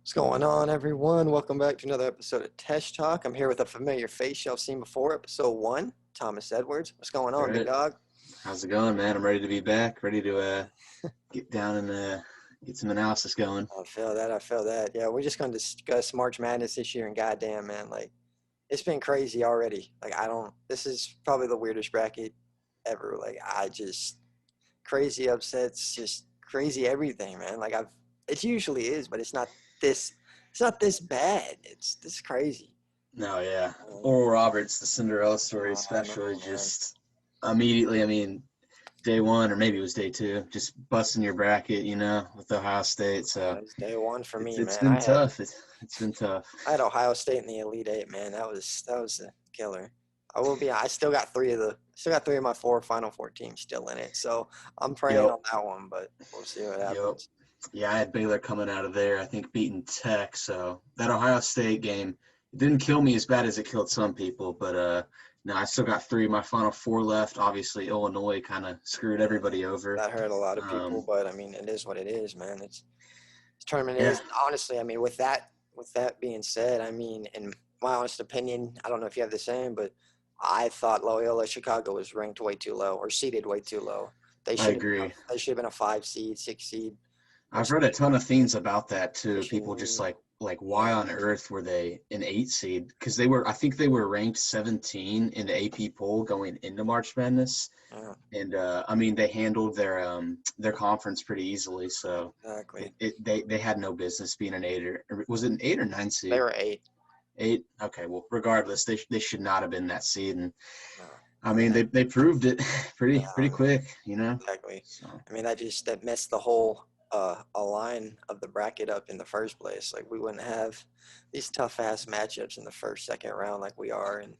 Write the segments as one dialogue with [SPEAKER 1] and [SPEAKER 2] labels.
[SPEAKER 1] What's going on, everyone? Welcome back to another episode of Tesch Talk. I'm here with a familiar face y'all seen before, episode 1, Thomas Edwards. What's going
[SPEAKER 2] All
[SPEAKER 1] on, big
[SPEAKER 2] right.
[SPEAKER 1] dog?
[SPEAKER 2] How's it going, man? I'm ready to be back, ready to get down and get some analysis going.
[SPEAKER 1] I feel that. Yeah, we're just going to discuss March Madness this year, and goddamn, man, like, it's been crazy already. This is probably the weirdest bracket ever. Crazy upsets, just crazy everything, man. It usually is, but it's not this bad. It's this crazy.
[SPEAKER 2] No, yeah.
[SPEAKER 1] Um,
[SPEAKER 2] Oral Roberts, the Cinderella story,
[SPEAKER 1] I know,
[SPEAKER 2] especially
[SPEAKER 1] man.
[SPEAKER 2] just immediately, day one, or maybe it was day two, just busting your bracket, with Ohio State. So
[SPEAKER 1] It's day one for
[SPEAKER 2] it's
[SPEAKER 1] me,
[SPEAKER 2] it's
[SPEAKER 1] man.
[SPEAKER 2] been tough. It's been tough.
[SPEAKER 1] I had Ohio State in the Elite Eight, man. That was a killer. I will be. I still got three of my four Final Four teams still in it. So I'm praying
[SPEAKER 2] Yep.
[SPEAKER 1] on that one, but we'll see what
[SPEAKER 2] Yep.
[SPEAKER 1] happens.
[SPEAKER 2] Yeah, I had Baylor coming out of there, I think beating Tech. So that Ohio State game, it didn't kill me as bad as it killed some people, but no, I still got three of my final four left. Obviously, Illinois kind of screwed everybody over.
[SPEAKER 1] That hurt a lot of people,
[SPEAKER 2] Um,
[SPEAKER 1] but I mean, it is what it is, man. This tournament
[SPEAKER 2] yeah,
[SPEAKER 1] is honestly. I mean, with that being said, I mean, in my honest opinion, I don't know if you have the same, but I thought Loyola Chicago was ranked way too low or seeded way too low.
[SPEAKER 2] I agree.
[SPEAKER 1] They should have been a 5 seed, 6 seed, or
[SPEAKER 2] I've read a ton of things about that
[SPEAKER 1] they
[SPEAKER 2] too. People just
[SPEAKER 1] shouldn't.
[SPEAKER 2] like why on earth were they an 8 seed? Because I think they were ranked 17 in the AP poll going into March Madness.
[SPEAKER 1] Yeah,
[SPEAKER 2] And they handled their conference pretty easily. So
[SPEAKER 1] exactly.
[SPEAKER 2] they had no business being an eight, or was it an 8 or 9
[SPEAKER 1] They
[SPEAKER 2] seed?
[SPEAKER 1] were 8.
[SPEAKER 2] Eight. Okay, well, regardless, they should not have been that seed. And
[SPEAKER 1] No,
[SPEAKER 2] I
[SPEAKER 1] and
[SPEAKER 2] mean, they proved it pretty
[SPEAKER 1] um,
[SPEAKER 2] quick.
[SPEAKER 1] exactly.
[SPEAKER 2] So
[SPEAKER 1] I mean, that messed the whole a line of the bracket up in the first place. Like we wouldn't have these tough ass matchups in the first, second round like we are, and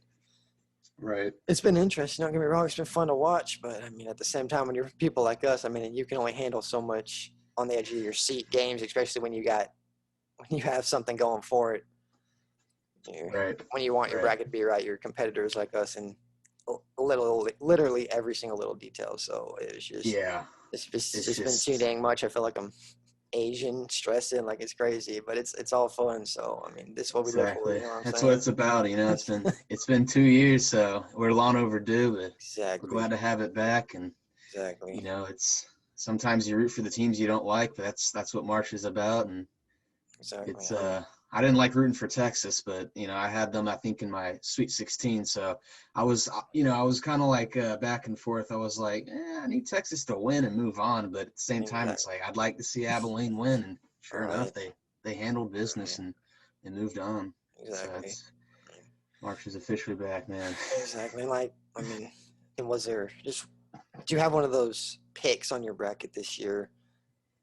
[SPEAKER 2] right.
[SPEAKER 1] it's been interesting. Don't get me wrong; it's been fun to watch. But I mean, at the same time, when you're people like us, I mean, you can only handle so much on the edge of your seat games, especially when you have something going for it.
[SPEAKER 2] Right.
[SPEAKER 1] When you want your
[SPEAKER 2] Right.
[SPEAKER 1] bracket to be right, your competitors like us and literally every single little detail. So
[SPEAKER 2] Yeah.
[SPEAKER 1] it's
[SPEAKER 2] It's
[SPEAKER 1] just been too
[SPEAKER 2] just
[SPEAKER 1] dang much. I feel like I'm Asian, stressing like it's crazy, but it's all fun. So I mean, this is what we live for.
[SPEAKER 2] exactly
[SPEAKER 1] You know what I'm
[SPEAKER 2] that's what
[SPEAKER 1] saying?
[SPEAKER 2] it's about. It's been 2 years, so we're long overdue, but we're
[SPEAKER 1] Exactly.
[SPEAKER 2] glad to have it back. And
[SPEAKER 1] Exactly.
[SPEAKER 2] it's sometimes you root for the teams you don't like, but that's what March is about. And
[SPEAKER 1] Exactly.
[SPEAKER 2] it's I didn't like rooting for Texas, but I had them, I think, in my Sweet 16. So I was kind of like back and forth. I was like, I need Texas to win and move on, but at the same time, it's
[SPEAKER 1] Exactly.
[SPEAKER 2] like I'd like to see Abilene win. And sure enough,
[SPEAKER 1] Right.
[SPEAKER 2] they handled business
[SPEAKER 1] Right.
[SPEAKER 2] and moved on. So
[SPEAKER 1] Exactly.
[SPEAKER 2] it's March is officially back, man.
[SPEAKER 1] Exactly. Like I mean, and was there just do you have one of those picks on your bracket this year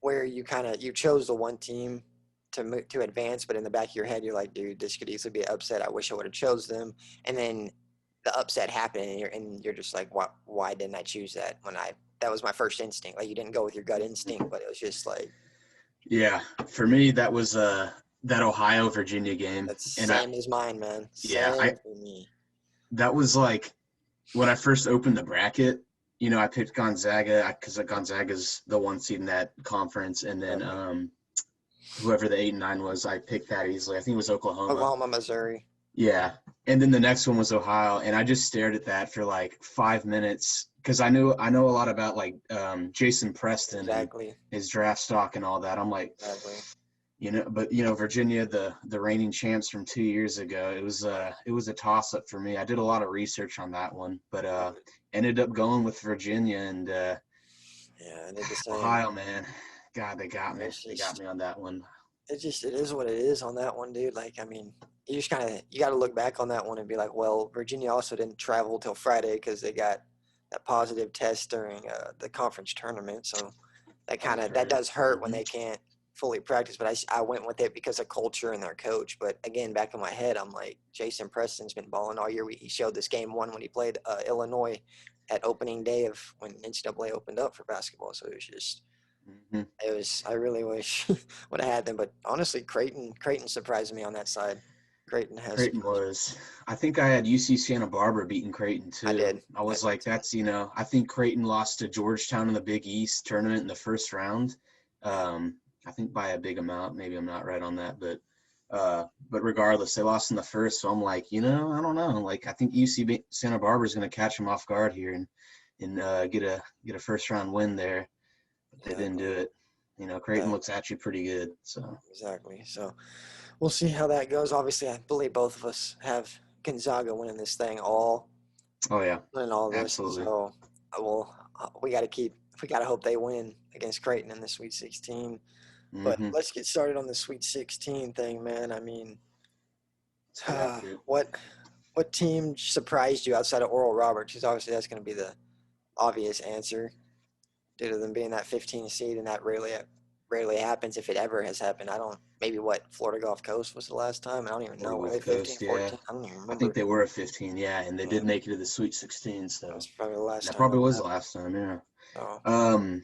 [SPEAKER 1] where you chose the one team to advance, but in the back of your head you're like, dude, this could easily be an upset. I wish I would have chose them, and then the upset happened, and you're just like, why didn't I choose that when I that was my first instinct? Like you didn't go with your gut instinct, but it was just like
[SPEAKER 2] Yeah, for me, that was that Ohio Virginia game,
[SPEAKER 1] that's
[SPEAKER 2] and I
[SPEAKER 1] same as mine, man.
[SPEAKER 2] yeah I
[SPEAKER 1] Same for me.
[SPEAKER 2] that was like when I first opened the bracket, I picked Gonzaga because Gonzaga's the one seed in that conference, and then
[SPEAKER 1] Exactly.
[SPEAKER 2] whoever the 8 and 9 was, I picked that easily. I think it was Oklahoma.
[SPEAKER 1] Oklahoma, Missouri.
[SPEAKER 2] Yeah, and then the next one was Ohio, and I just stared at that for like 5 minutes because I know a lot about like Jason Preston and
[SPEAKER 1] Exactly.
[SPEAKER 2] his draft stock and all that. I'm like,
[SPEAKER 1] Exactly.
[SPEAKER 2] but Virginia, the reigning champs from 2 years ago, it was a toss up for me. I did a lot of research on that one, but ended up going with Virginia. And
[SPEAKER 1] Yeah, I did the same.
[SPEAKER 2] Ohio, man, God, they got me.
[SPEAKER 1] It's
[SPEAKER 2] They got
[SPEAKER 1] just
[SPEAKER 2] me on that one.
[SPEAKER 1] it is what it is on that one, dude. Like I mean, you got to look back on that one and be like, well, Virginia also didn't travel till Friday because they got that positive test during the conference tournament. So
[SPEAKER 2] That's
[SPEAKER 1] that
[SPEAKER 2] right.
[SPEAKER 1] does hurt when
[SPEAKER 2] Hmm.
[SPEAKER 1] they can't fully practice. But I went with it because of culture and their coach. But again, back in my head, I'm like, Jason Preston's been balling all year. He showed this game one when he played Illinois at opening day of when NCAA opened up for basketball. So it was just
[SPEAKER 2] Hmm.
[SPEAKER 1] it was. I really wish would have had them, but honestly, Creighton surprised me on that side. Creighton has
[SPEAKER 2] Creighton
[SPEAKER 1] surprised me.
[SPEAKER 2] was. I think I had UC Santa Barbara beating Creighton
[SPEAKER 1] I
[SPEAKER 2] too.
[SPEAKER 1] did.
[SPEAKER 2] I
[SPEAKER 1] I
[SPEAKER 2] was
[SPEAKER 1] did
[SPEAKER 2] like,
[SPEAKER 1] too.
[SPEAKER 2] I think Creighton lost to Georgetown in the Big East tournament in the first round. Um, I think by a big amount. Maybe I'm not right on that, but regardless, they lost in the first. So I'm like, I don't know. Like, I think UC Santa Barbara is going to catch them off guard here and get a first round win there. But they didn't do it. Creighton looks actually pretty good. So
[SPEAKER 1] Exactly. So we'll see how that goes. Obviously, I believe both of us have Gonzaga winning this thing
[SPEAKER 2] oh yeah,
[SPEAKER 1] winning all this.
[SPEAKER 2] absolutely.
[SPEAKER 1] So we got to hope they win against Creighton in the Sweet 16. But
[SPEAKER 2] Mm-hmm.
[SPEAKER 1] let's get started on the Sweet 16 thing, man. I mean,
[SPEAKER 2] Let's get after it.
[SPEAKER 1] what team surprised you outside of Oral Roberts? Because obviously that's going to be the obvious answer due to them being that 15 seed, and that rarely happens if it ever has happened. I don't. Maybe what Florida Gulf Coast was the last time. I don't even know.
[SPEAKER 2] Florida
[SPEAKER 1] Were they
[SPEAKER 2] Gulf
[SPEAKER 1] 15,
[SPEAKER 2] Coast, yeah.
[SPEAKER 1] 14? I don't even
[SPEAKER 2] I think
[SPEAKER 1] remember.
[SPEAKER 2] they were a 15, yeah, and they
[SPEAKER 1] Yeah,
[SPEAKER 2] did make it to the Sweet 16.
[SPEAKER 1] that's
[SPEAKER 2] So
[SPEAKER 1] probably the last
[SPEAKER 2] that
[SPEAKER 1] time
[SPEAKER 2] probably
[SPEAKER 1] that
[SPEAKER 2] was the
[SPEAKER 1] happened.
[SPEAKER 2] last time, yeah.
[SPEAKER 1] So
[SPEAKER 2] Um,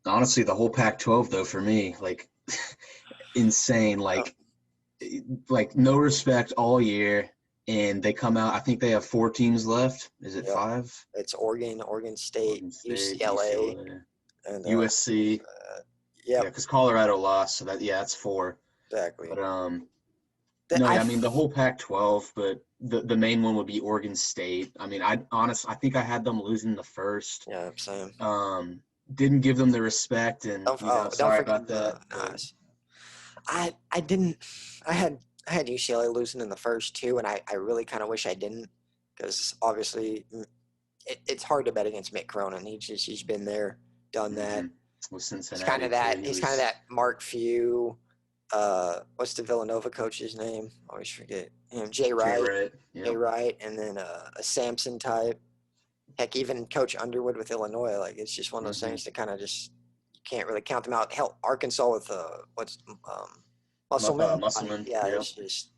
[SPEAKER 2] honestly, the whole Pac-12 though for me, like insane,
[SPEAKER 1] oh,
[SPEAKER 2] like no respect all year, and they come out. I think they have 4 teams left. Is it
[SPEAKER 1] yep,
[SPEAKER 2] 5?
[SPEAKER 1] it's Oregon, Oregon State,
[SPEAKER 2] Oregon State,
[SPEAKER 1] UCLA,
[SPEAKER 2] UCLA,
[SPEAKER 1] and
[SPEAKER 2] USC. Yeah,
[SPEAKER 1] yep,
[SPEAKER 2] because Colorado lost, so that's 4.
[SPEAKER 1] exactly.
[SPEAKER 2] But
[SPEAKER 1] That
[SPEAKER 2] no,
[SPEAKER 1] I
[SPEAKER 2] yeah, I mean the whole Pac-12, but the main one would be Oregon State. I mean, I think I had them losing the first.
[SPEAKER 1] yeah, same.
[SPEAKER 2] Didn't give them the respect, and
[SPEAKER 1] Don't
[SPEAKER 2] sorry
[SPEAKER 1] forget
[SPEAKER 2] about
[SPEAKER 1] the
[SPEAKER 2] that, but
[SPEAKER 1] I didn't. I had UCLA losing in the first two, and I really kind of wish I didn't, because obviously it's hard to bet against Mick Cronin. He's been there, done that.
[SPEAKER 2] hmm with Cincinnati too, he
[SPEAKER 1] He's kind of
[SPEAKER 2] was
[SPEAKER 1] that Mark Few. What's the Villanova coach's name? I always forget him. Jay
[SPEAKER 2] Jay
[SPEAKER 1] Wright,
[SPEAKER 2] Wright.
[SPEAKER 1] Jay
[SPEAKER 2] Yep.
[SPEAKER 1] Wright, and then a Sampson type. Heck, even Coach Underwood with Illinois. Like, it's just one of those
[SPEAKER 2] hmm
[SPEAKER 1] things that kind of just you can't really count them out. Hell, Arkansas with Musselman.
[SPEAKER 2] Musselman.
[SPEAKER 1] Yeah,
[SPEAKER 2] Yep.
[SPEAKER 1] it's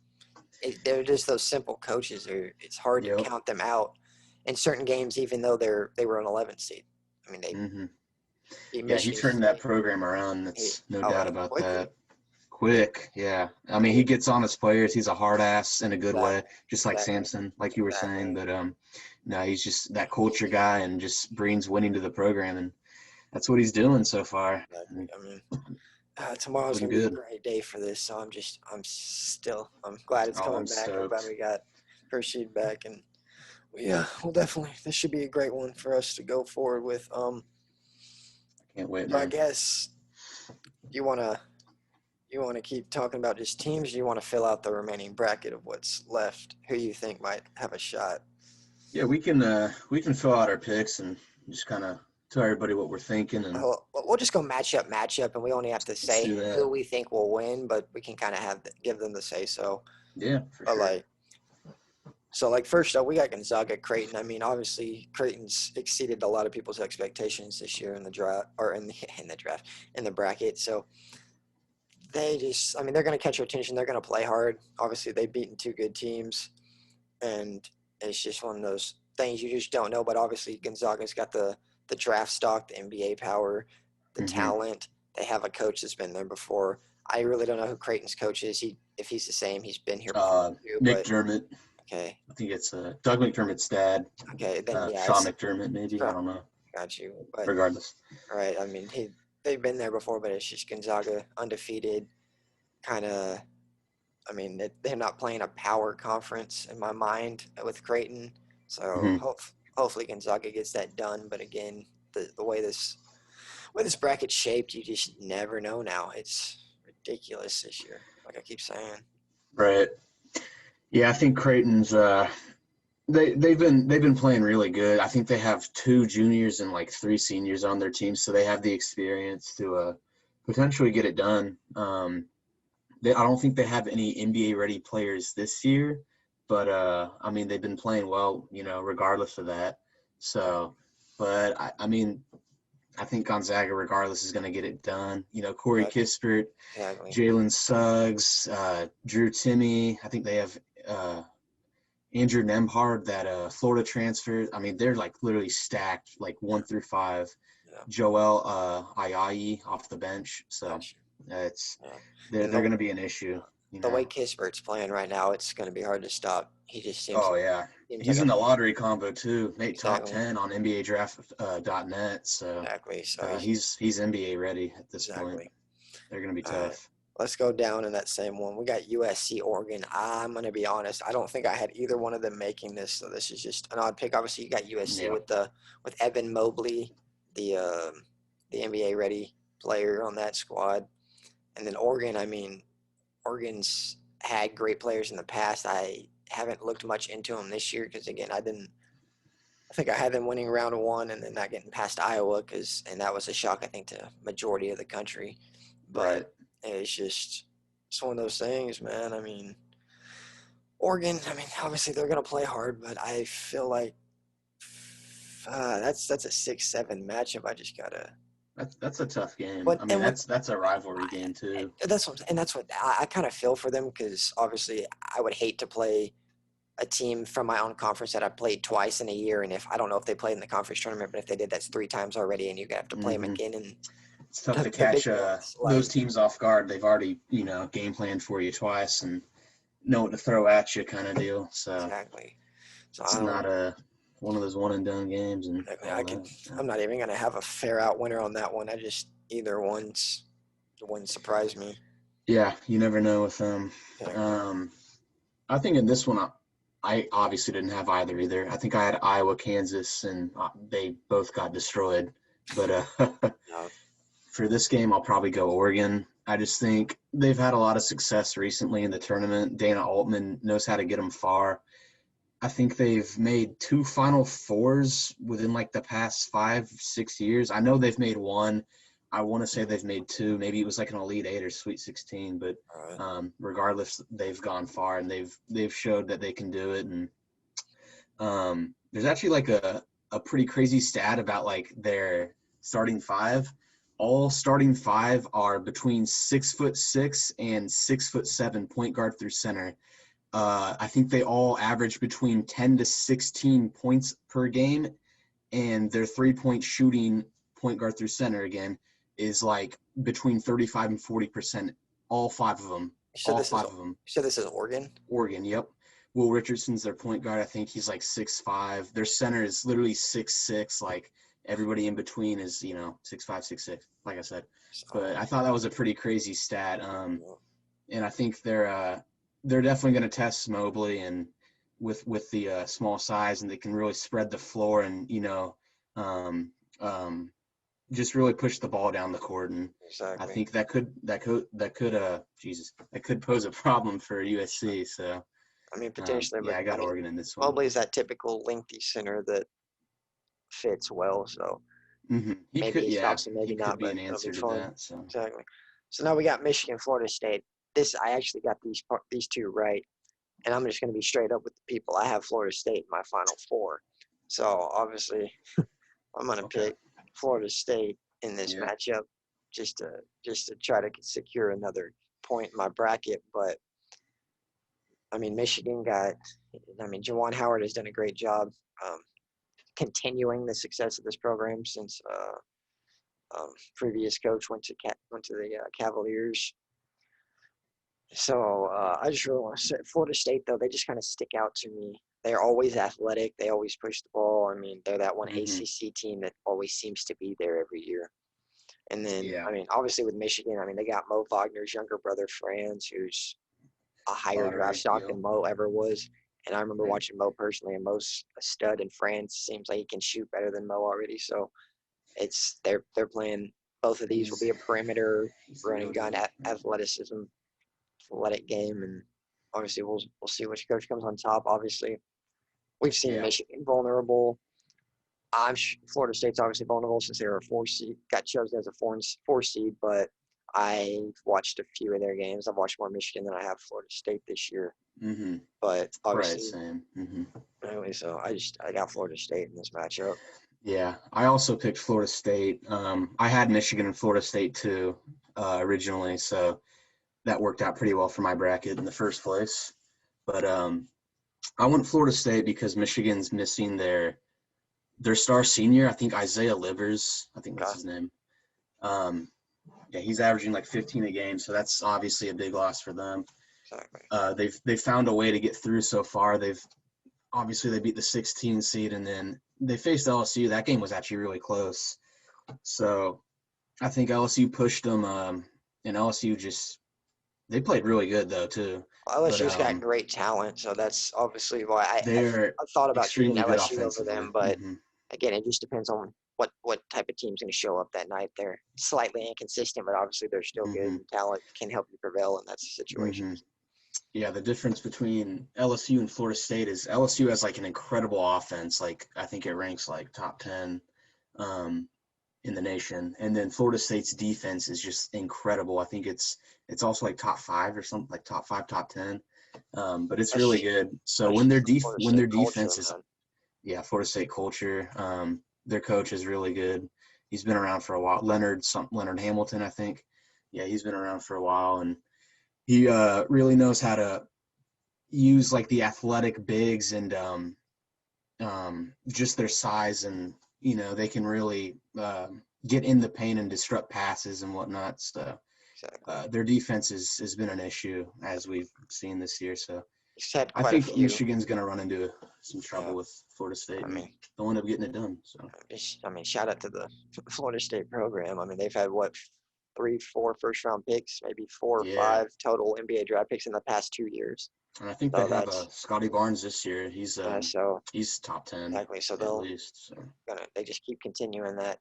[SPEAKER 1] they're just those simple coaches. It's hard to
[SPEAKER 2] Yep.
[SPEAKER 1] count them out in certain games, even though they were an 11 seed. I mean, they
[SPEAKER 2] hmm
[SPEAKER 1] beat
[SPEAKER 2] Yeah, he
[SPEAKER 1] Michigan
[SPEAKER 2] turned that
[SPEAKER 1] State.
[SPEAKER 2] program around. That's no doubt
[SPEAKER 1] And
[SPEAKER 2] about
[SPEAKER 1] quickly.
[SPEAKER 2] that. Quick, yeah. I
[SPEAKER 1] I
[SPEAKER 2] mean, he
[SPEAKER 1] mean,
[SPEAKER 2] gets on his players. He's a hard ass in a good way,
[SPEAKER 1] exactly,
[SPEAKER 2] just like
[SPEAKER 1] exactly,
[SPEAKER 2] Samson, like you were saying.
[SPEAKER 1] exactly.
[SPEAKER 2] But no, he's just that culture guy and just brings winning to the program, and that's what he's doing so far.
[SPEAKER 1] Exactly.
[SPEAKER 2] And
[SPEAKER 1] I mean, tomorrow's
[SPEAKER 2] looking
[SPEAKER 1] gonna be a
[SPEAKER 2] good.
[SPEAKER 1] great day for this. So I'm glad it's
[SPEAKER 2] Oh,
[SPEAKER 1] coming
[SPEAKER 2] I'm
[SPEAKER 1] back. I'm glad
[SPEAKER 2] stoked.
[SPEAKER 1] we got Hershey back, and yeah, well, definitely this should be a great one for us to go forward with.
[SPEAKER 2] Can't wait,
[SPEAKER 1] So I
[SPEAKER 2] man.
[SPEAKER 1] guess you wanna you wanna keep talking about just teams. Or you want to fill out the remaining bracket of what's left? Who you think might have a shot?
[SPEAKER 2] Yeah, we can fill out our picks and just kind of tell everybody what we're thinking, and
[SPEAKER 1] We'll just go matchup, and we only have to
[SPEAKER 2] let's
[SPEAKER 1] say
[SPEAKER 2] do that.
[SPEAKER 1] who we think will win, but we can kind of give them the say so.
[SPEAKER 2] Yeah, for
[SPEAKER 1] But
[SPEAKER 2] sure.
[SPEAKER 1] like first up, we got Gonzaga, Creighton. I mean, obviously Creighton's exceeded a lot of people's expectations this year in the draft or in the in the draft in the bracket. So I mean, they're going to catch your attention. They're going to play hard. Obviously, they've beaten two good teams, and it's just one of those things you just don't know. But obviously, Gonzaga's got the draft stock, the NBA power, the
[SPEAKER 2] hmm
[SPEAKER 1] talent. They have a coach that's been there before. I really don't know who Creighton's coach is. If he's the same, he's been here before too. But
[SPEAKER 2] McDermott.
[SPEAKER 1] okay,
[SPEAKER 2] I think it's Doug McDermott's dad.
[SPEAKER 1] okay, then yeah,
[SPEAKER 2] Sean McDermott,
[SPEAKER 1] it's
[SPEAKER 2] maybe. I don't know.
[SPEAKER 1] got you. But
[SPEAKER 2] Regardless.
[SPEAKER 1] right, I mean, they've been there before, but it's just Gonzaga undefeated. Kind of, I mean, they're not playing a power conference in my mind with Creighton. So
[SPEAKER 2] hmm
[SPEAKER 1] hopefully Gonzaga gets that done. But again, the way this bracket's shaped, you just never know now. It's ridiculous this year. Like I keep saying.
[SPEAKER 2] Right. Yeah, I think Creighton's they've been playing really good. I think they have 2 juniors and like 3 seniors on their team, so they have the experience to potentially get it done. I don't think they have any NBA ready players this year, but I mean they've been playing well, regardless of that. So, but I mean I think Gonzaga, regardless, is going to get it done. Corey
[SPEAKER 1] Gotcha.
[SPEAKER 2] Kispert,
[SPEAKER 1] Exactly.
[SPEAKER 2] Jalen Suggs, Drew Timme. I think they have Andrew Nembhard, that Florida transfer. I mean, they're like literally stacked, like 1 through 5.
[SPEAKER 1] Yeah.
[SPEAKER 2] Joel Ayayi off the bench, so
[SPEAKER 1] Gotcha.
[SPEAKER 2] it's
[SPEAKER 1] Yeah.
[SPEAKER 2] they're
[SPEAKER 1] And
[SPEAKER 2] they're going to be an issue.
[SPEAKER 1] the way Kispert's playing right now, it's going to be hard to stop. He just
[SPEAKER 2] Oh yeah,
[SPEAKER 1] seems like
[SPEAKER 2] he's
[SPEAKER 1] a
[SPEAKER 2] in the lottery combo too. Made top
[SPEAKER 1] exactly
[SPEAKER 2] 10 on NBA Draft .net. So
[SPEAKER 1] exactly. So
[SPEAKER 2] he's NBA ready at this point.
[SPEAKER 1] exactly.
[SPEAKER 2] They're going to be
[SPEAKER 1] All right.
[SPEAKER 2] tough.
[SPEAKER 1] Let's go down in that same one. We got USC, Oregon. I'm going to be honest. I don't think I had either one of them making this, so this is just an odd pick. Obviously, you got USC
[SPEAKER 2] Yeah.
[SPEAKER 1] with Evan Mobley, the the NBA ready player on that squad, and then Oregon. I mean, Oregon's had great players in the past. I haven't looked much into them this year because again, I didn't. I think I had them winning round one and then not getting past Iowa and that was a shock I think to majority of the country.
[SPEAKER 2] Right.
[SPEAKER 1] But it's just it's one of those things, man. I mean, Oregon. I mean, obviously they're gonna play hard, but I feel like that's a 6-7 matchup. I just gotta.
[SPEAKER 2] That's a tough game.
[SPEAKER 1] But
[SPEAKER 2] I mean,
[SPEAKER 1] and what
[SPEAKER 2] that's a rivalry game too.
[SPEAKER 1] that's what I kind of feel for them because obviously I would hate to play a team from my own conference that I played twice in a year, and if I don't know if they played in the conference tournament, but if they did, that's 3 times already, and you have to play them
[SPEAKER 2] Hmm.
[SPEAKER 1] again in
[SPEAKER 2] It's tough to
[SPEAKER 1] the big
[SPEAKER 2] catch
[SPEAKER 1] ones.
[SPEAKER 2] those
[SPEAKER 1] Like
[SPEAKER 2] teams off guard. They've already, game planned for you twice and know what to throw at you, kind of deal. So
[SPEAKER 1] exactly. So
[SPEAKER 2] it's
[SPEAKER 1] I
[SPEAKER 2] not
[SPEAKER 1] don't.
[SPEAKER 2] one of those one and done games and
[SPEAKER 1] Exactly.
[SPEAKER 2] all that. Yeah.
[SPEAKER 1] I'm not even gonna have a fair out winner on that one. I just either one's wouldn't surprise me.
[SPEAKER 2] Yeah, you never know with them.
[SPEAKER 1] Exactly.
[SPEAKER 2] Um, I think in this one, I obviously didn't have either. I think I had Iowa, Kansas, and they both got destroyed. But
[SPEAKER 1] No,
[SPEAKER 2] for this game, I'll probably go Oregon. I just think they've had a lot of success recently in the tournament. Dana Altman knows how to get them far. I think they've made 2 Final Fours within like the past 5-6 years. I know they've made one. I want to say they've made 2. Maybe it was like an Elite 8 or Sweet 16. But
[SPEAKER 1] all right.
[SPEAKER 2] regardless, they've gone far and they've showed that they can do it. And there's actually like a pretty crazy stat about like their starting five. All starting five are between 6'6" and 6'7" point guard through center. I think they all average between 10 to 16 points per game, and their 3-point shooting point guard through center again is like between 35 and 40%. All 5 of them.
[SPEAKER 1] You said
[SPEAKER 2] All
[SPEAKER 1] this is
[SPEAKER 2] 5 of them.
[SPEAKER 1] Oregon.
[SPEAKER 2] Oregon, yep. Will Richardson's their point guard. I think he's like 6'5". Their center is literally 6'6". Like everybody in between is 6'5", 6'6". Like I said, but I thought that was a pretty crazy stat. And I think they're definitely going to test Mobley and with the small size, and they can really spread the floor and um, um, just really push the ball down the court. And I
[SPEAKER 1] Exactly.
[SPEAKER 2] think that could pose a problem for USC. So
[SPEAKER 1] I mean, potentially,
[SPEAKER 2] yeah,
[SPEAKER 1] but
[SPEAKER 2] I
[SPEAKER 1] I
[SPEAKER 2] got
[SPEAKER 1] mean,
[SPEAKER 2] Oregon in this one.
[SPEAKER 1] Mobley's that typical lengthy center that fits well. So
[SPEAKER 2] Mm-hmm.
[SPEAKER 1] maybe he
[SPEAKER 2] Yeah,
[SPEAKER 1] stops and maybe
[SPEAKER 2] he could
[SPEAKER 1] not,
[SPEAKER 2] be
[SPEAKER 1] but
[SPEAKER 2] an
[SPEAKER 1] it'll be
[SPEAKER 2] answer to
[SPEAKER 1] fun.
[SPEAKER 2] that. So
[SPEAKER 1] Exactly. So now we got Michigan, Florida State. This I actually got these two right, and I'm just going to be straight up with the people. I have Florida State in my Final Four, so obviously I'm going to
[SPEAKER 2] okay,
[SPEAKER 1] pick Florida State in this
[SPEAKER 2] yeah,
[SPEAKER 1] matchup just to try to secure another point in my bracket. But I mean, Michigan got. I mean, Juwan Howard has done a great job continuing the success of this program since previous coach went to the Cavaliers. So I just really want to say Florida State, though, they just kind of stick out to me. They're always athletic. They always push the ball. I mean, they're that one
[SPEAKER 2] mm-hmm.
[SPEAKER 1] ACC team that always seems to be there every year. And then,
[SPEAKER 2] Yeah,
[SPEAKER 1] I mean, obviously with Michigan, I mean, they got Mo Wagner's younger brother, Franz, who's a higher draft
[SPEAKER 2] lottery,
[SPEAKER 1] stock
[SPEAKER 2] yep,
[SPEAKER 1] than Mo ever was. And I remember
[SPEAKER 2] right.
[SPEAKER 1] watching Mo personally, and Mo's a stud, and Franz seems like he can shoot better than Mo already. So they're playing. Both of these will
[SPEAKER 2] He's
[SPEAKER 1] be a perimeter
[SPEAKER 2] he's the
[SPEAKER 1] running
[SPEAKER 2] real
[SPEAKER 1] gun
[SPEAKER 2] deal.
[SPEAKER 1] athleticism, athletic game, and obviously we'll see which coach comes on top. Obviously, we've seen
[SPEAKER 2] Yeah,
[SPEAKER 1] Michigan vulnerable. Florida State's obviously vulnerable since they were a 4 seed, got chosen as a 4 seed, but I've watched a few of their games. I've watched more Michigan than I have Florida State this year.
[SPEAKER 2] mm-hmm.
[SPEAKER 1] But
[SPEAKER 2] Right,
[SPEAKER 1] obviously,
[SPEAKER 2] same. Mm-hmm.
[SPEAKER 1] anyway, so I got Florida State in this matchup.
[SPEAKER 2] Yeah, I also picked Florida State. I had Michigan and Florida State too originally, so that worked out pretty well for my bracket in the first place. But I went Florida State because Michigan's missing their star senior. I think Isaiah Livers. I think that's
[SPEAKER 1] Okay.
[SPEAKER 2] his name. Um, yeah, he's averaging like 15 a game, so that's obviously a big loss for them.
[SPEAKER 1] Exactly.
[SPEAKER 2] They've found a way to get through so far. They beat the 16 seed, and then they faced LSU. That game was actually really close. So I think LSU pushed them. and LSU they played really good though too. But
[SPEAKER 1] LSU's got great talent, so that's obviously why
[SPEAKER 2] they're
[SPEAKER 1] I've thought about choosing
[SPEAKER 2] extremely good
[SPEAKER 1] LSU over
[SPEAKER 2] offensively.
[SPEAKER 1] them. But again, it just depends on what type of team's going to show up that night. They're slightly inconsistent, but obviously they're still good,
[SPEAKER 2] hmm
[SPEAKER 1] and talent can help you prevail in that situation.
[SPEAKER 2] hmm Yeah, the difference between LSU and Florida State is LSU has like an incredible offense. Like I think it ranks like top 10 um, in the nation, and then Florida State's defense is just incredible. I think it's also like top 5 or something, like top 5, top 10. But it's really
[SPEAKER 1] Especially,
[SPEAKER 2] good. So
[SPEAKER 1] especially for Florida
[SPEAKER 2] when their
[SPEAKER 1] State culture,
[SPEAKER 2] defense is,
[SPEAKER 1] man.
[SPEAKER 2] yeah, Florida State culture. Their coach is really good. He's been around for a while. Leonard Hamilton, I think. Yeah, he's been around for a while, and he really knows how to use like the athletic bigs and just their size, and they can really get in the paint and disrupt passes and whatnot. So
[SPEAKER 1] Exactly.
[SPEAKER 2] their defense has been an issue as we've seen this year. So
[SPEAKER 1] He's had
[SPEAKER 2] I
[SPEAKER 1] quite a
[SPEAKER 2] think
[SPEAKER 1] few.
[SPEAKER 2] Michigan's going to run into some trouble
[SPEAKER 1] Yeah,
[SPEAKER 2] with Florida State,
[SPEAKER 1] I
[SPEAKER 2] and
[SPEAKER 1] mean,
[SPEAKER 2] they'll end up getting it done. So
[SPEAKER 1] shout out to the Florida State program. I mean, they've had what 3, 4 first-round picks, maybe 4 or
[SPEAKER 2] yeah,
[SPEAKER 1] 5 total NBA draft picks in the past 2 years.
[SPEAKER 2] and I think they
[SPEAKER 1] So
[SPEAKER 2] have
[SPEAKER 1] that's
[SPEAKER 2] Scotty Barnes this year.
[SPEAKER 1] so
[SPEAKER 2] He's top 10
[SPEAKER 1] exactly. So
[SPEAKER 2] at least. So
[SPEAKER 1] they just keep continuing that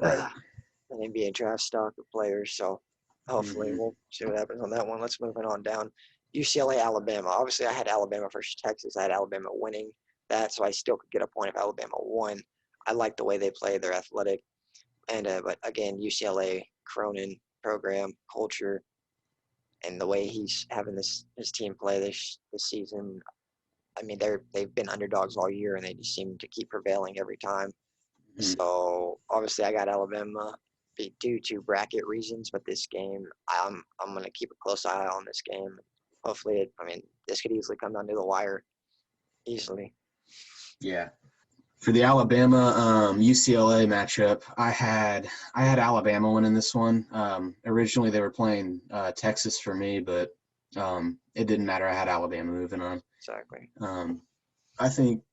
[SPEAKER 2] right.
[SPEAKER 1] an NBA draft stock of players. So hopefully
[SPEAKER 2] hmm
[SPEAKER 1] we'll see what happens on that one. Let's move it on down. UCLA, Alabama. Obviously, I had Alabama versus Texas. I had Alabama winning that, so I still could get a point if Alabama won. I like the way they play. They're athletic, and but again, UCLA Cronin program culture and the way he's having his team play this season. I mean, they've been underdogs all year, and they just seem to keep prevailing every time.
[SPEAKER 2] hmm
[SPEAKER 1] So obviously, I got Alabama due to bracket reasons, but this game, I'm gonna keep a close eye on this game. Hopefully, I mean, this could easily come down to the wire, easily.
[SPEAKER 2] Yeah. For the Alabama UCLA matchup, I had Alabama winning this one. Originally, they were playing Texas for me, but it didn't matter. I had Alabama moving on.
[SPEAKER 1] Exactly.
[SPEAKER 2] I think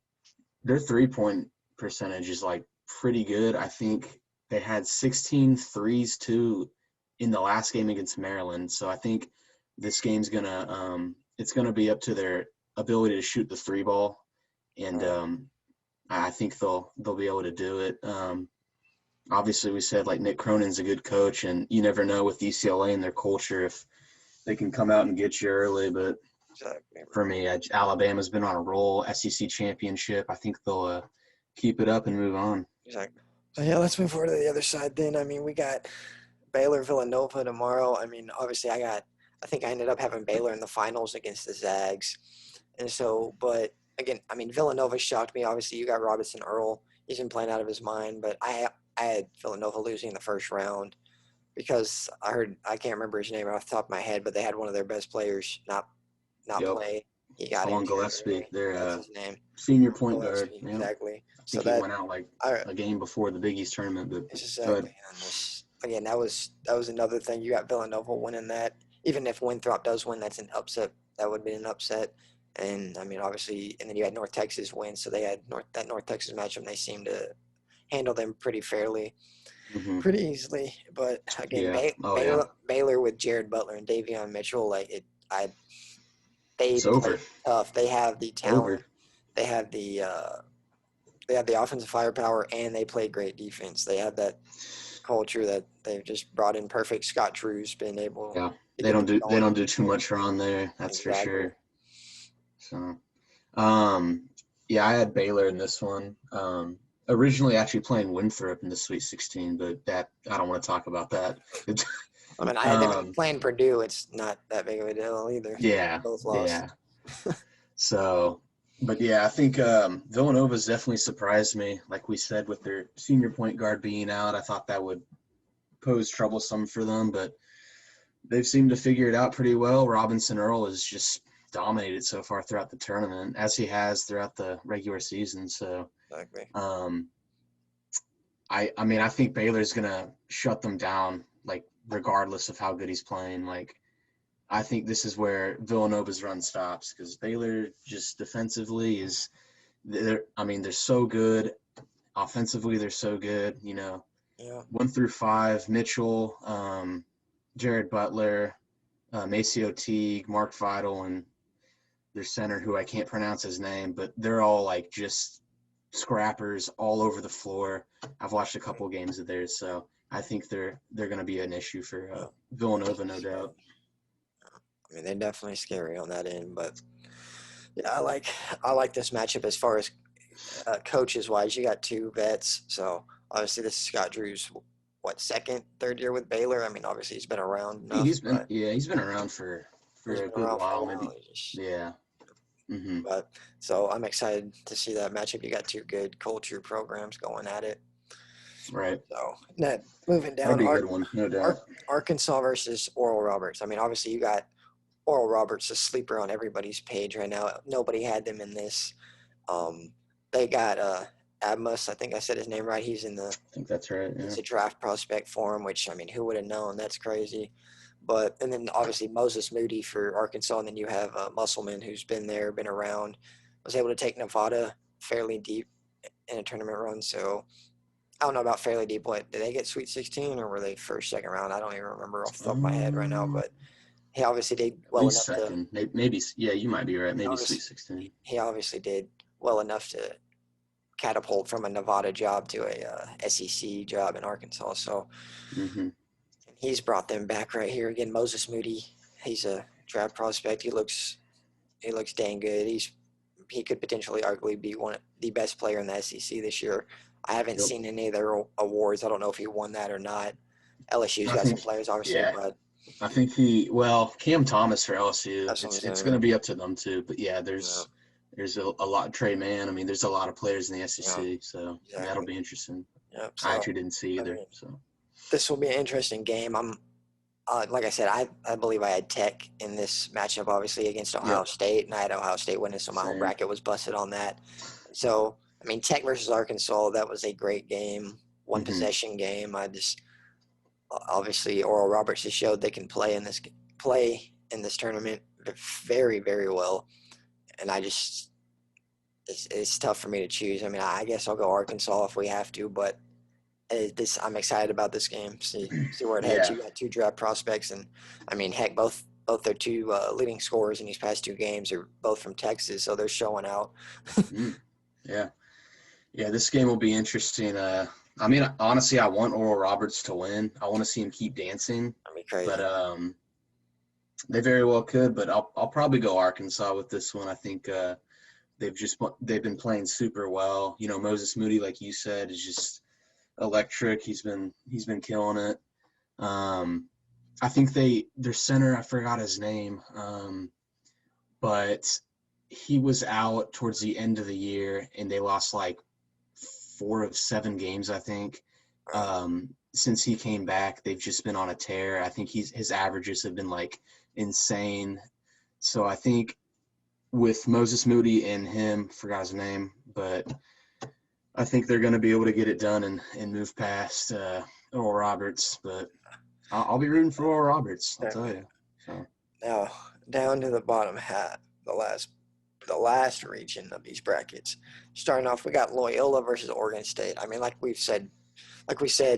[SPEAKER 2] their 3-point percentage is like pretty good. I think they had 16 threes too in the last game against Maryland. So I think this game's it's gonna be up to their ability to shoot the three ball, and I think they'll be able to do it. Obviously, we said like Nick Cronin's a good coach, and you never know with UCLA and their culture if they can come out and get you early. But
[SPEAKER 1] Exactly.
[SPEAKER 2] for me, Alabama's been on a roll, SEC championship. I think they'll keep it up and move on.
[SPEAKER 1] Exactly. So yeah, let's move forward to the other side then. I mean, we got Baylor Villanova tomorrow. I mean, obviously, I think I ended up having Baylor in the finals against the Zags, and so, but again, I mean, Villanova shocked me. Obviously, you got Robinson Earl. He's been playing out of his mind, but I had Villanova losing in the first round because I can't remember his name off the top of my head, but they had one of their best players not
[SPEAKER 2] Yep.
[SPEAKER 1] play. He got
[SPEAKER 2] Colin
[SPEAKER 1] injured
[SPEAKER 2] Gillespie,
[SPEAKER 1] early.
[SPEAKER 2] their
[SPEAKER 1] That's his name.
[SPEAKER 2] senior point guard.
[SPEAKER 1] Gillespie,
[SPEAKER 2] Yep.
[SPEAKER 1] exactly.
[SPEAKER 2] I
[SPEAKER 1] So
[SPEAKER 2] think he
[SPEAKER 1] that
[SPEAKER 2] went out like
[SPEAKER 1] I
[SPEAKER 2] a game before the Big East tournament, but
[SPEAKER 1] it's
[SPEAKER 2] go ahead.
[SPEAKER 1] exactly. And this, again, that was another thing. You got Villanova winning that. Even if Winthrop does win, that's an upset. That would be an upset. And I mean, obviously, and then you had North Texas win, so they had that North Texas matchup. They seemed to handle them pretty fairly,
[SPEAKER 2] hmm
[SPEAKER 1] pretty easily. But again,
[SPEAKER 2] Yeah. Oh yeah.
[SPEAKER 1] Baylor with Jared Butler and Davion Mitchell, like they
[SPEAKER 2] It's
[SPEAKER 1] play
[SPEAKER 2] over.
[SPEAKER 1] tough. They have the
[SPEAKER 2] Over.
[SPEAKER 1] talent. They have they have the offensive firepower, and they play great defense. They have that culture that they've just brought in perfect. Scott Drew's been able
[SPEAKER 2] Yeah.
[SPEAKER 1] to get them
[SPEAKER 2] They
[SPEAKER 1] going.
[SPEAKER 2] don't do too much wrong there. That's for
[SPEAKER 1] Exactly.
[SPEAKER 2] sure. So, um, yeah, I had Baylor in this one. Originally actually playing Winthrop in the Sweet 16, but that I don't want to talk about that.
[SPEAKER 1] I mean, I had them
[SPEAKER 2] um,
[SPEAKER 1] playing Purdue. It's not that big of a deal either.
[SPEAKER 2] yeah,
[SPEAKER 1] Both lost.
[SPEAKER 2] yeah. So, but yeah, I think Villanova's definitely surprised me. Like we said, with their senior point guard being out, I thought that would pose troublesome for them, but they've seemed to figure it out pretty well. Robinson Earl has just dominated so far throughout the tournament, as he has throughout the regular season. So,
[SPEAKER 1] Exactly.
[SPEAKER 2] I mean, I think Baylor's gonna shut them down, like regardless of how good he's playing. Like, I think this is where Villanova's run stops because Baylor just defensively they're so good. Offensively, they're so good.
[SPEAKER 1] Yeah.
[SPEAKER 2] 1 through 5, Mitchell, Jared Butler, Maceo Teague, Mark Vidal, and their center, who I can't pronounce his name, but they're all like just scrappers all over the floor. I've watched a couple games of theirs, so I think they're going to be an issue for
[SPEAKER 1] Yeah.
[SPEAKER 2] Villanova, no doubt.
[SPEAKER 1] I mean, they're definitely scary on that end, but yeah, I like this matchup as far as coaches wise. You got two vets, so obviously this is Scott Drew's what second, third year with Baylor. I mean, obviously he's been around
[SPEAKER 2] I think
[SPEAKER 1] enough, but
[SPEAKER 2] he's been around for
[SPEAKER 1] he's
[SPEAKER 2] a
[SPEAKER 1] been
[SPEAKER 2] good
[SPEAKER 1] around for a
[SPEAKER 2] while,
[SPEAKER 1] while.
[SPEAKER 2] maybe. Yeah.
[SPEAKER 1] But so I'm excited to see that matchup. You got two good culture programs going at it.
[SPEAKER 2] Right.
[SPEAKER 1] So now moving
[SPEAKER 2] That'll
[SPEAKER 1] down,
[SPEAKER 2] be a good one, no doubt.
[SPEAKER 1] Arkansas versus Oral Roberts. I mean, obviously you got Oral Roberts, a sleeper on everybody's page right now. Nobody had them in this. Um, they got Admus. I think I said his name right. He's in the
[SPEAKER 2] I think that's right. Yeah.
[SPEAKER 1] He's a draft prospect for him, which I mean, who would have known? That's crazy. But and then obviously Moses Moody for Arkansas, and then you have Musselman, who's been there, been around, was able to take Nevada fairly deep in a tournament run. So I don't know about fairly deep. What did they get Sweet 16 or were they first, second round? I don't even remember off the top of my head right now.
[SPEAKER 2] Um,
[SPEAKER 1] But he obviously did
[SPEAKER 2] at
[SPEAKER 1] well
[SPEAKER 2] least
[SPEAKER 1] enough to.
[SPEAKER 2] second. Maybe yeah, you might be right.
[SPEAKER 1] He
[SPEAKER 2] Maybe Sweet
[SPEAKER 1] obviously
[SPEAKER 2] 16.
[SPEAKER 1] he obviously did well enough to catapult from a Nevada job to a SEC job in Arkansas. So
[SPEAKER 2] Mm-hmm.
[SPEAKER 1] he's brought them back right here again. Moses Moody, he's a draft prospect. He looks dang good. He could potentially arguably be one of the best player in the SEC this year. I haven't
[SPEAKER 2] Yep.
[SPEAKER 1] seen any of their awards. I don't know if he won that or not. LSU's
[SPEAKER 2] I
[SPEAKER 1] got some
[SPEAKER 2] think
[SPEAKER 1] players, obviously,
[SPEAKER 2] yeah.
[SPEAKER 1] but
[SPEAKER 2] I think Cam Thomas for LSU.
[SPEAKER 1] that's what I'm
[SPEAKER 2] It's going to
[SPEAKER 1] saying.
[SPEAKER 2] be up to them too. But yeah,
[SPEAKER 1] Yeah,
[SPEAKER 2] there's a lot. Trey Mann. I mean, there's a lot of players in the
[SPEAKER 1] yeah,
[SPEAKER 2] SEC, so that'll
[SPEAKER 1] exactly.
[SPEAKER 2] be interesting.
[SPEAKER 1] Yep.
[SPEAKER 2] I
[SPEAKER 1] So
[SPEAKER 2] actually didn't see
[SPEAKER 1] I
[SPEAKER 2] either.
[SPEAKER 1] mean,
[SPEAKER 2] So
[SPEAKER 1] this will be an interesting game. Like I said, I believe I had Tech in this matchup, obviously against Ohio
[SPEAKER 2] yep,
[SPEAKER 1] State, and I had Ohio State winning, so my whole
[SPEAKER 2] same.
[SPEAKER 1] bracket was busted on that. So I mean, Tech versus Arkansas, that was a great game, one
[SPEAKER 2] Hmm.
[SPEAKER 1] possession game. I just obviously Oral Roberts has showed they can play in this tournament very very well, and it's tough for me to choose. I mean, I guess I'll go Arkansas if we have to, but I'm excited about this game. See where it heads.
[SPEAKER 2] Yeah,
[SPEAKER 1] You got two draft prospects, and I mean, heck, both their two leading scorers in these past two games are both from Texas, so they're showing out.
[SPEAKER 2] mm, yeah, yeah. This game will be interesting. I mean, honestly, I want Oral Roberts to win. I want to see him keep dancing,
[SPEAKER 1] I mean,
[SPEAKER 2] but
[SPEAKER 1] crazy.
[SPEAKER 2] they very well could. But I'll probably go Arkansas with this one. I think they've been playing super well. You know, Moses Moody, like you said, is just electric. He's been killing it. Um, I think their center, I forgot his name, but he was out towards the end of the year, and they lost like 4 of 7 games, I think. Since he came back, they've just been on a tear. I think his averages have been like insane. So I think with Moses Moody and him, forgot his name, but I think they're going to be able to get it done and move past Oral Roberts. But I'll be rooting for Oral Roberts, I'll tell you. So
[SPEAKER 1] Now down to the bottom half, the last region of these brackets. Starting off, we got Loyola versus Oregon State. I mean, like we said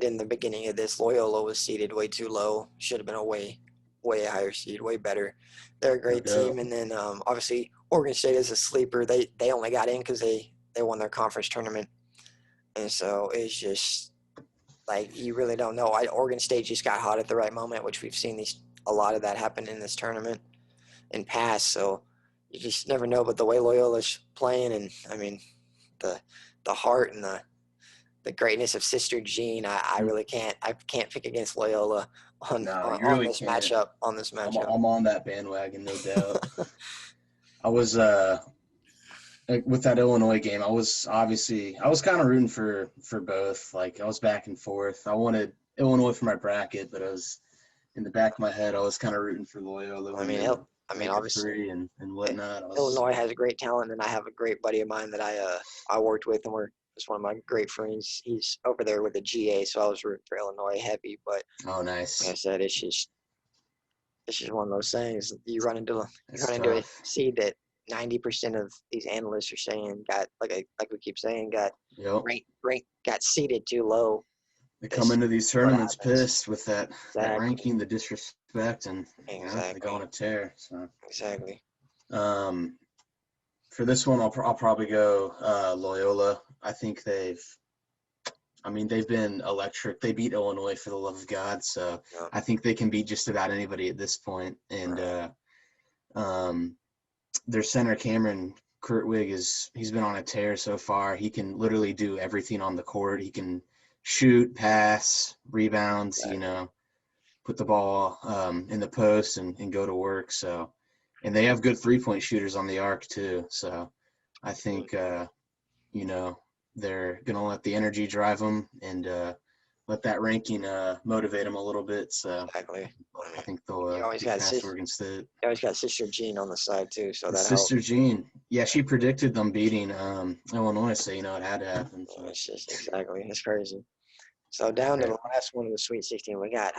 [SPEAKER 1] in the beginning of this, Loyola was seeded way too low. Should have been a way higher seed, way better. They're a
[SPEAKER 2] no
[SPEAKER 1] great team,
[SPEAKER 2] doubt.
[SPEAKER 1] and then obviously Oregon State is a sleeper. They only got in because they won their conference tournament, and so it's just like you really don't know. Oregon State just got hot at the right moment, which we've seen a lot of that happen in this tournament in past. So you just never know. But the way Loyola's playing, and I mean the the heart and the greatness of Sister Jean, I really can't pick against Loyola on,
[SPEAKER 2] No,
[SPEAKER 1] on
[SPEAKER 2] you
[SPEAKER 1] on
[SPEAKER 2] really
[SPEAKER 1] this
[SPEAKER 2] can't.
[SPEAKER 1] matchup on this matchup.
[SPEAKER 2] I'm on that bandwagon, no doubt. I was like, with that Illinois game, I was kind of rooting for both. Like I was back and forth. I wanted Illinois for my bracket, but I was in the back of my head, I was kind of rooting for Loyola
[SPEAKER 1] I
[SPEAKER 2] when
[SPEAKER 1] mean,
[SPEAKER 2] they would make a
[SPEAKER 1] obviously
[SPEAKER 2] three and whatnot. I was
[SPEAKER 1] Illinois has great talent, and I have a great buddy of mine that I worked with, and it's one of my great friends. He's over there with the GA, so I was rooting for Illinois heavy. But
[SPEAKER 2] oh
[SPEAKER 1] like I
[SPEAKER 2] nice.
[SPEAKER 1] said, it's just one of those things. You
[SPEAKER 2] That's
[SPEAKER 1] run into a
[SPEAKER 2] tough.
[SPEAKER 1] seed that 90% of these analysts are saying got like we keep saying got
[SPEAKER 2] Yep.
[SPEAKER 1] got seeded too low.
[SPEAKER 2] They come
[SPEAKER 1] this
[SPEAKER 2] into these
[SPEAKER 1] what
[SPEAKER 2] tournaments
[SPEAKER 1] happens.
[SPEAKER 2] pissed with that
[SPEAKER 1] Exactly.
[SPEAKER 2] ranking, the disrespect, and they go
[SPEAKER 1] Exactly.
[SPEAKER 2] on a tear. So
[SPEAKER 1] Exactly.
[SPEAKER 2] um, for this one, I'll probably go Loyola. I think they've been electric. They beat Illinois for the love of God, so
[SPEAKER 1] Yeah.
[SPEAKER 2] I think they can beat just about anybody at this point. And
[SPEAKER 1] Right.
[SPEAKER 2] um, their center Cameron Kurtwig he's been on a tear so far. He can literally do everything on the court. He can shoot, pass, rebounds.
[SPEAKER 1] Exactly.
[SPEAKER 2] Put the ball in the post and go to work. So, and they have good 3-point shooters on the arc too. So, I
[SPEAKER 1] Mm,
[SPEAKER 2] think you know they're gonna let the energy drive them and let that ranking motivate them a little bit. So,
[SPEAKER 1] exactly. I
[SPEAKER 2] I
[SPEAKER 1] mean,
[SPEAKER 2] think they'll
[SPEAKER 1] you always
[SPEAKER 2] get
[SPEAKER 1] got
[SPEAKER 2] past Oregon State.
[SPEAKER 1] Sister Jean on the side too, so
[SPEAKER 2] And
[SPEAKER 1] that helps.
[SPEAKER 2] Sister Jean, yeah, she predicted them beating Illinois, so it had to happen. So
[SPEAKER 1] It's just exactly. It's crazy. So down to
[SPEAKER 2] yeah,
[SPEAKER 1] the last one of the Sweet 16, we got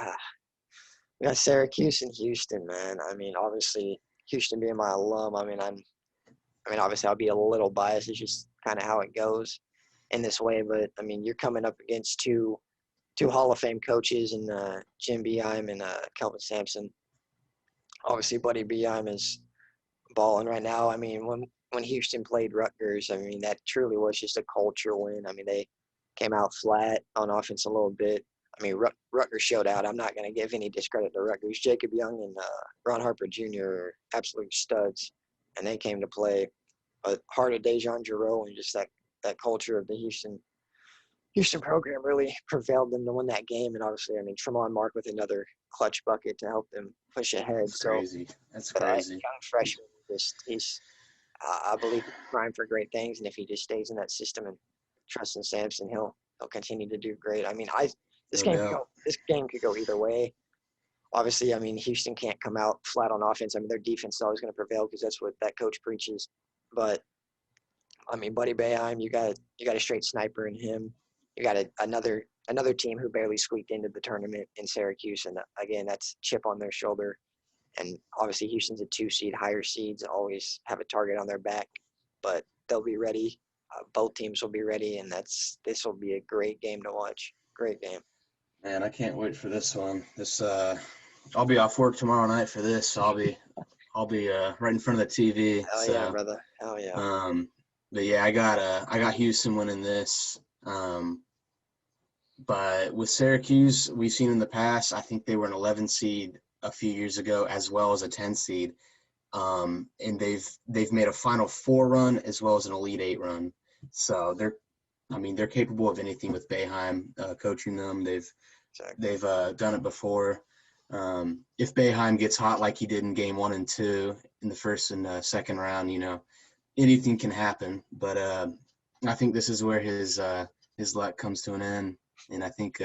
[SPEAKER 1] Syracuse and Houston, man. I mean, obviously Houston being my alum, I mean, obviously I'll be a little biased. It's just kind of how it goes in this way. But I mean, you're coming up against two Hall of Fame coaches in Jim Boeheim and Kelvin Sampson. Obviously, Buddy Boeheim is balling right now. I mean, when Houston played Rutgers, I mean that truly was just a culture win. I mean, they came out flat on offense a little bit. I mean, Rutgers showed out. I'm not going to give any discredit to Rutgers. Jacob Young and Ron Harper Jr. are absolute studs, and they came to play. But heart of Dejan Giroux and just that culture of the Houston program really prevailed them to win that game. And obviously, I mean, Tremont Mark with another clutch bucket to help them push ahead.
[SPEAKER 2] that's
[SPEAKER 1] So
[SPEAKER 2] crazy. That's
[SPEAKER 1] that
[SPEAKER 2] crazy.
[SPEAKER 1] young freshman, he's I believe he's primed for great things. And if he just stays in that system and trusts in Sampson, he'll continue to do great. I mean,
[SPEAKER 2] No doubt.
[SPEAKER 1] this game could go either way. Obviously, I mean, Houston can't come out flat on offense. I mean, their defense is always going to prevail because that's what that coach preaches. But I mean, Buddy Boeheim, you got a straight sniper in him. You got another team who barely squeaked into the tournament in Syracuse, and again, that's chip on their shoulder. And obviously, Houston's a 2 seed. Higher seeds always have a target on their back, but they'll be ready. Both teams will be ready, and this will be a great game to watch. Great game.
[SPEAKER 2] Man, I can't wait for this one. I'll be off work tomorrow night for this. So I'll be right in front of the TV.
[SPEAKER 1] Hell yeah,
[SPEAKER 2] So,
[SPEAKER 1] brother. Hell yeah.
[SPEAKER 2] um, but yeah, I got Houston winning this. But with Syracuse, we've seen in the past. I think they were an 11 seed a few years ago, as well as a 10 seed. And they've made a Final Four run as well as an Elite Eight run. So they're capable of anything with Boeheim coaching them.
[SPEAKER 1] Exactly.
[SPEAKER 2] They've done it before. If Boeheim gets hot like he did in game 1 and 2 in the first and second round, anything can happen. But I think this is where his luck comes to an end, and I think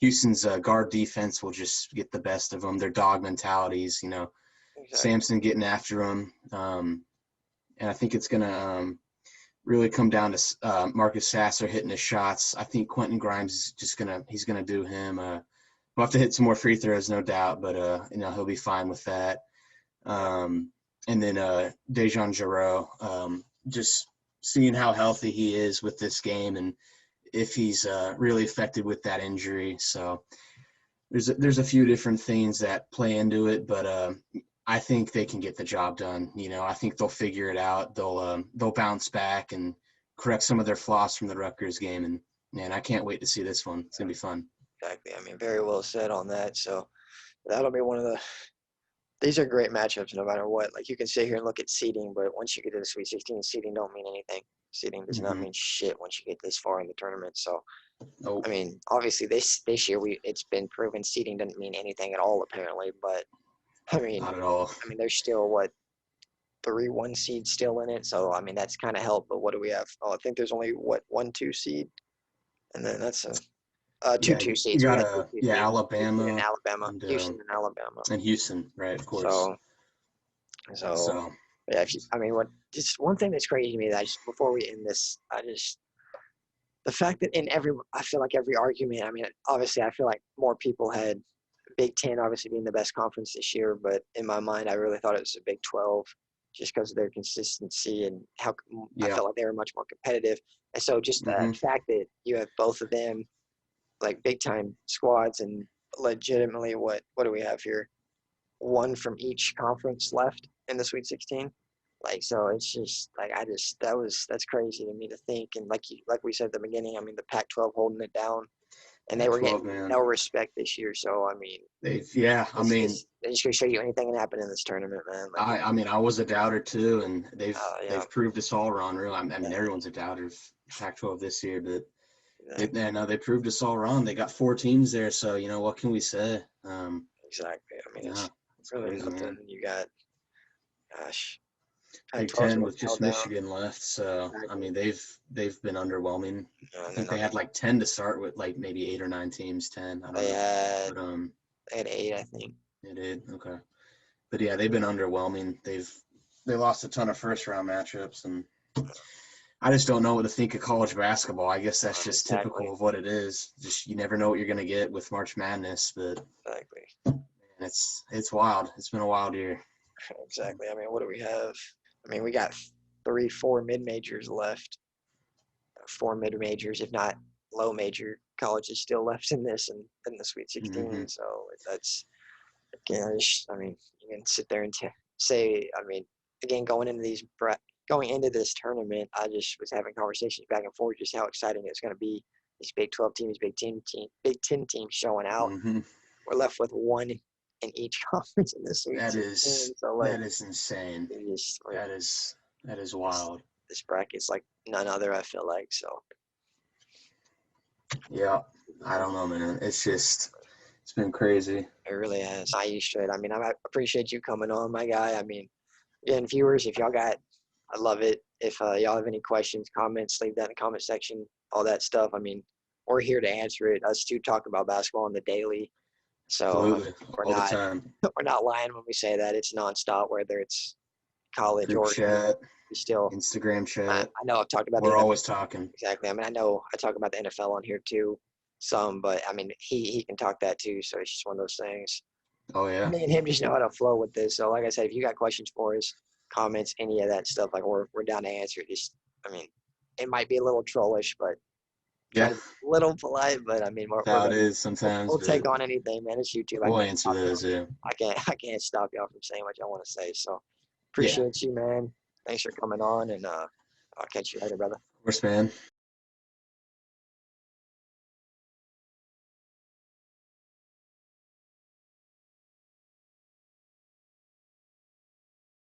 [SPEAKER 2] Houston's guard defense will just get the best of them. Their dog mentalities,
[SPEAKER 1] Exactly.
[SPEAKER 2] Sampson getting after him, and I think it's gonna really come down to Marcus Sasser hitting his shots. I think Quentin Grimes is he's gonna do him. We'll have to hit some more free throws, no doubt, but he'll be fine with that. And then Dejan Giroux, just seeing how healthy he is with this game and if he's really affected with that injury. So there's a few different things that play into it, but I think they can get the job done. I think they'll figure it out. They'll bounce back and correct some of their flaws from the Rutgers game. And man, I can't wait to see this one. It's gonna be fun.
[SPEAKER 1] Exactly. I mean, very well said on that. So that'll be one of the. These are great matchups, no matter what. Like you can sit here and look at seeding, but once you get to the Sweet 16, seeding don't mean anything. Seeding does not
[SPEAKER 2] Mm-hmm.
[SPEAKER 1] mean shit once you get this far in the tournament. So
[SPEAKER 2] Oh,
[SPEAKER 1] I mean, obviously this year it's been proven seeding doesn't mean anything at all apparently. But I mean,
[SPEAKER 2] not at all.
[SPEAKER 1] there's still what 3 1 seeds still in it. So I mean that's kind of help. But what do we have? Oh, I think there's only what 1 2 seed, and then that's a two
[SPEAKER 2] Yeah,
[SPEAKER 1] two
[SPEAKER 2] you
[SPEAKER 1] seeds. We
[SPEAKER 2] got
[SPEAKER 1] got two two seeds. Houston and
[SPEAKER 2] Alabama
[SPEAKER 1] Alabama.
[SPEAKER 2] and
[SPEAKER 1] Houston and Alabama.
[SPEAKER 2] Houston, right? Of course.
[SPEAKER 1] So so
[SPEAKER 2] So
[SPEAKER 1] yeah. I mean, what just one thing that's crazy to me that before we end this, the fact that I feel like every argument. I mean, obviously, I feel like more people had Big Ten obviously being the best conference this year, but in my mind, I really thought it was a Big 12 just because of their consistency and how I
[SPEAKER 2] yeah.
[SPEAKER 1] felt like they were much more competitive. And so just the
[SPEAKER 2] Mm-hmm.
[SPEAKER 1] fact that you have both of them like big time squads and legitimately what do we have here? One from each conference left in the Sweet 16. Like so, it's just like that's crazy to me to think. And like we said at the beginning, I mean the Pac-12 holding it down, and they were
[SPEAKER 2] Pac-12,
[SPEAKER 1] getting
[SPEAKER 2] man.
[SPEAKER 1] no respect this year. So I mean,
[SPEAKER 2] Yeah. I mean,
[SPEAKER 1] it's just gonna show you anything can happen in this tournament, man. Like
[SPEAKER 2] I mean, I was a doubter too, and
[SPEAKER 1] yeah,
[SPEAKER 2] they've proved us all wrong. Really, I mean,
[SPEAKER 1] yeah,
[SPEAKER 2] everyone's a doubter of Pac-12 this year, but
[SPEAKER 1] exactly.
[SPEAKER 2] they proved us all wrong. They got 4 teams there, so what can we say?
[SPEAKER 1] Exactly. I mean,
[SPEAKER 2] Yeah, it's
[SPEAKER 1] really
[SPEAKER 2] crazy,
[SPEAKER 1] nothing.
[SPEAKER 2] man.
[SPEAKER 1] You got, gosh,
[SPEAKER 2] Big
[SPEAKER 1] Pac-12 is
[SPEAKER 2] Ten
[SPEAKER 1] really
[SPEAKER 2] with just
[SPEAKER 1] held down.
[SPEAKER 2] Michigan left, so I
[SPEAKER 1] Exactly.
[SPEAKER 2] mean they've been underwhelming. I
[SPEAKER 1] And then
[SPEAKER 2] think they had like 10 to start with, like maybe 8 or 9 teams. 10, I don't
[SPEAKER 1] they
[SPEAKER 2] know,
[SPEAKER 1] had
[SPEAKER 2] but
[SPEAKER 1] they had 8, I think.
[SPEAKER 2] it did okay. But yeah, they've been underwhelming. They lost a ton of first round matchups, and I just don't know what to think of college basketball. I guess that's just
[SPEAKER 1] Exactly.
[SPEAKER 2] typical of what it is. Just you never know what you're gonna get with March Madness, but
[SPEAKER 1] Exactly.
[SPEAKER 2] man, it's wild. It's been a wild year.
[SPEAKER 1] Exactly. I mean, what do we have? I mean, we got 3, 4 mid majors left. 4 mid majors, if not low major colleges, still left in this and in the Sweet
[SPEAKER 2] Hmm.
[SPEAKER 1] 16. So that's again. I mean, you can sit there and say. I mean, again, going into this tournament, I just was having conversations back and forth just how exciting it's going to be. These Big 12 teams, Big 10 teams showing out.
[SPEAKER 2] Hmm.
[SPEAKER 1] We're left with one in each conference in the Sweet 16. So like,
[SPEAKER 2] That is insane.
[SPEAKER 1] it just like
[SPEAKER 2] That is
[SPEAKER 1] this,
[SPEAKER 2] wild.
[SPEAKER 1] this bracket's like none other. I feel like so.
[SPEAKER 2] Yeah, I don't know, man. It's been crazy.
[SPEAKER 1] It really has. I used to it. I mean, I appreciate you coming on, my guy. I mean, again, viewers, if y'all got, I love it. If y'all have any questions, comments, leave that in the comment section. All that stuff. I mean, we're here to answer it. Us two talk about basketball on the daily. So I mean,
[SPEAKER 2] Absolutely,
[SPEAKER 1] we're
[SPEAKER 2] all the
[SPEAKER 1] not
[SPEAKER 2] time.
[SPEAKER 1] we're not lying when we say that. It's nonstop, whether it's college
[SPEAKER 2] Group
[SPEAKER 1] or
[SPEAKER 2] chat,
[SPEAKER 1] we still.
[SPEAKER 2] Instagram
[SPEAKER 1] I
[SPEAKER 2] chat.
[SPEAKER 1] know I've talked about the
[SPEAKER 2] We're
[SPEAKER 1] NFL.
[SPEAKER 2] always talking.
[SPEAKER 1] Exactly. I mean, I know I talk about the NFL on here too, some, but I mean, he can talk that too. So it's just one of those things.
[SPEAKER 2] Oh yeah,
[SPEAKER 1] Me and him just know how to flow with this. So, like I said, if you got questions for us, comments, any of that stuff, like we're down to answer. Just, I mean, it might be a little trollish, but try
[SPEAKER 2] yeah.
[SPEAKER 1] to be a little polite. But I mean,
[SPEAKER 2] That's
[SPEAKER 1] we're
[SPEAKER 2] how it
[SPEAKER 1] gonna
[SPEAKER 2] is sometimes,
[SPEAKER 1] we'll
[SPEAKER 2] but
[SPEAKER 1] take on anything, man. It's YouTube.
[SPEAKER 2] we'll answer those. Yeah,
[SPEAKER 1] I can't stop y'all from saying what y'all want to say. So,
[SPEAKER 2] yeah.
[SPEAKER 1] appreciate you, man. Thanks for coming on, and I'll catch you later, brother.
[SPEAKER 2] Of course, man.